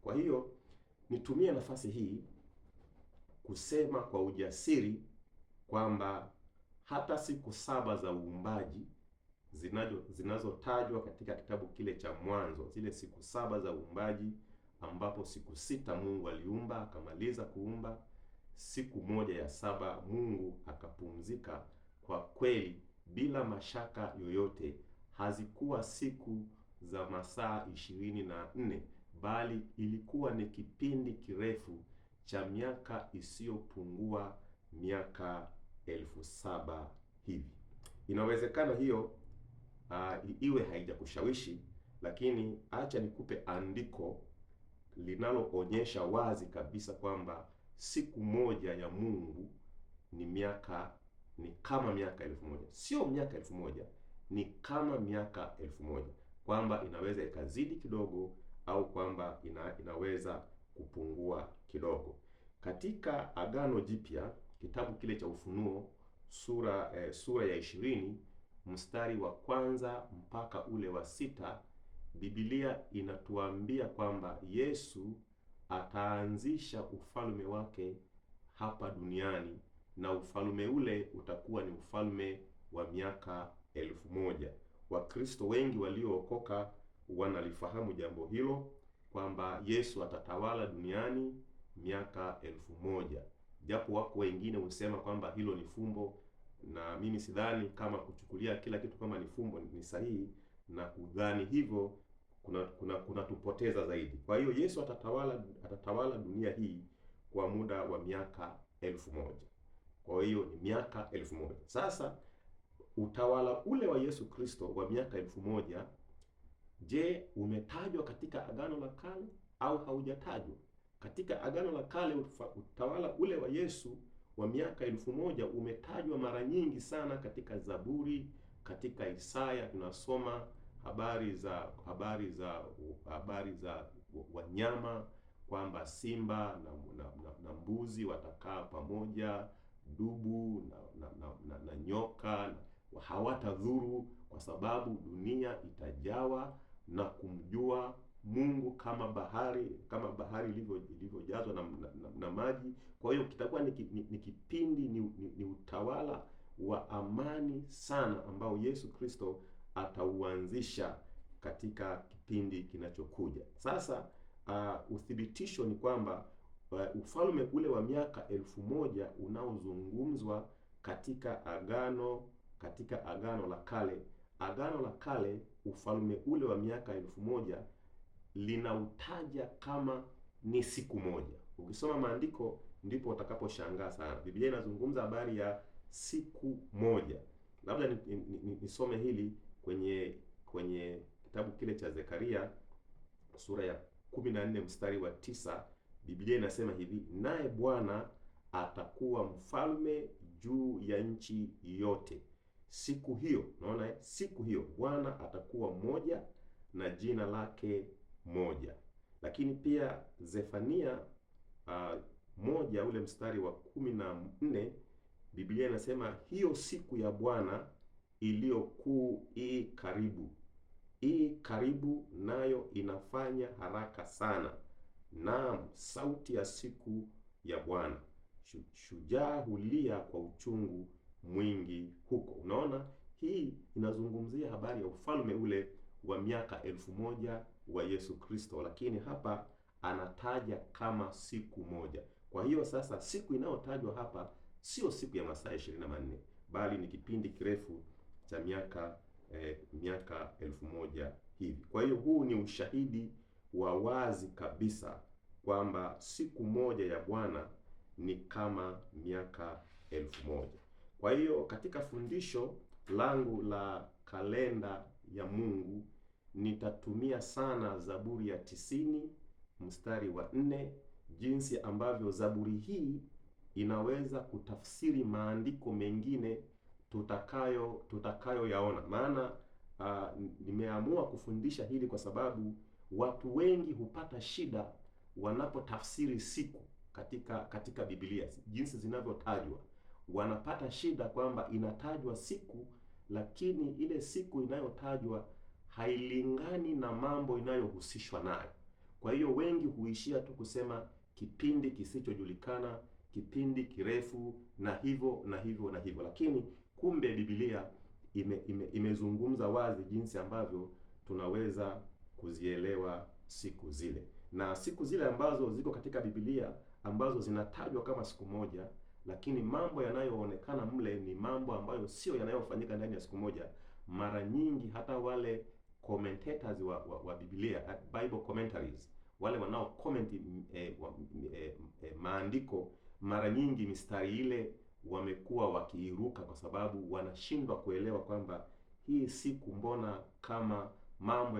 Kwa hiyo nitumie nafasi hii kusema kwa ujasiri kwamba hata siku saba za uumbaji zinazotajwa katika kitabu kile cha Mwanzo, zile siku saba za uumbaji ambapo siku sita Mungu aliumba akamaliza kuumba, siku moja ya saba Mungu akapumzika, kwa kweli bila mashaka yoyote hazikuwa siku za masaa 24, bali ilikuwa ni kipindi kirefu cha miaka isiyopungua miaka 7,000 hivi. Inawezekana hiyo iwe haijakushawishi, lakini acha nikupe andiko linaloonyesha wazi kabisa kwamba siku moja ya Mungu ni kama miaka 1,000. Sio miaka 1,000, ni kama miaka 1,000, kwamba inaweza ikazidi kidogo au kwamba inaweza kupungua kidogo. Katika Agano Jipya, kitabu kile cha Ufunuo sura ya 20 mstari wa 1 mpaka ule wa 6, Biblia inatuambia kwamba Yesu ataanzisha ufalme wake hapa duniani, na ufalme ule utakuwa ni ufalme wa miaka 1,000. Wakristo wengi waliookoka wanalifahamu jambo hilo, kwamba Yesu atatawala duniani miaka 1,000. Japo wako wengine husema kwamba hilo ni fumbo, na mimi sidhani kama kuchukulia kila kitu kama ni fumbo ni sahihi, na kudhani hivyo kuna tupoteza zaidi. Kwa hiyo Yesu atatawala dunia hii kwa muda wa miaka 1,000. Kwa hiyo ni miaka 1,000. Sasa utawala ule wa Yesu Kristo wa miaka 1,000, je, umetajwa katika Agano la Kale au haujatajwa? Katika Agano la Kale utawala ule wa Yesu wa miaka 1,000 umetajwa mara nyingi sana katika Zaburi, katika Isaya tunasoma habari za wanyama, kwamba simba na mbuzi watakaa pamoja, dubu na nyoka hawatadhuru, kwa sababu dunia itajawa na kumjua Mungu kama bahari ilivyojazwa na maji. Kwa hiyo kitakuwa ni kipindi, ni utawala wa amani sana ambao Yesu Kristo atauanzisha katika kipindi kinachokuja. Sasa uthibitisho ni kwamba ufalme ule wa miaka 1,000 unaozungumzwa katika Agano la Kale, ufalme ule wa miaka 1,000 linautaja kama ni siku moja. Ukisoma maandiko ndipo utakaposhangaa sana. Biblia inazungumza habari ya siku moja. Labda nisome hili kwenye kitabu kile cha Zekaria sura ya 14 mstari wa 9. Biblia inasema hivi: naye Bwana atakuwa mfalme juu ya nchi yote. Siku hiyo, unaona, siku hiyo Bwana atakuwa mmoja na jina lake moja. Lakini pia Zefania 1 ule mstari wa 14, Biblia inasema hiyo siku ya Bwana iliyokuu karibu, nayo inafanya haraka sana. Naam, sauti ya siku ya Bwana, shujaa hulia kwa uchungu mwingi huko. Unaona, hii inazungumzia habari ya ufalme ule wa miaka 1,000 wa Yesu Kristo, lakini hapa anataja kama siku moja. Kwa hiyo sasa siku inayotajwa hapa sio siku ya masaa 24, bali ni kipindi kirefu cha miaka 1,000 hivi. Kwa hiyo huu ni ushahidi wa wazi kabisa kwamba siku moja ya Bwana ni kama miaka 1,000. Kwa hiyo katika fundisho langu la kalenda ya Mungu nitatumia sana Zaburi ya 90 mstari wa 4, jinsi ambavyo Zaburi hii inaweza kutafsiri maandiko mengine tutakayo yaona. Maana nimeamua kufundisha hili kwa sababu watu wengi hupata shida wanapotafsiri siku katika Biblia, jinsi zinavyotajwa. Wanapata shida kwamba inatajwa siku, lakini ile siku inayotajwa hailingani na mambo inayohusishwa nayo. Kwa hiyo wengi huishia tu kusema kipindi kisichojulikana, kipindi kirefu, na hivyo na hivyo na hivyo, lakini kumbe Biblia imezungumza wazi jinsi ambavyo tunaweza kuzielewa siku zile. Na siku zile ambazo ziko katika Biblia ambazo zinatajwa kama siku moja, lakini mambo yanayoonekana mle ni mambo ambayo sio yanayofanyika ndani ya siku moja. Mara nyingi hata wale commentators wa Biblia, Bible commentaries, wale wanao comment maandiko, mara nyingi mistari ile wamekuwa wakiiruka kwa sababu wanashindwa kuelewa kwamba hii siku mbona kama mambo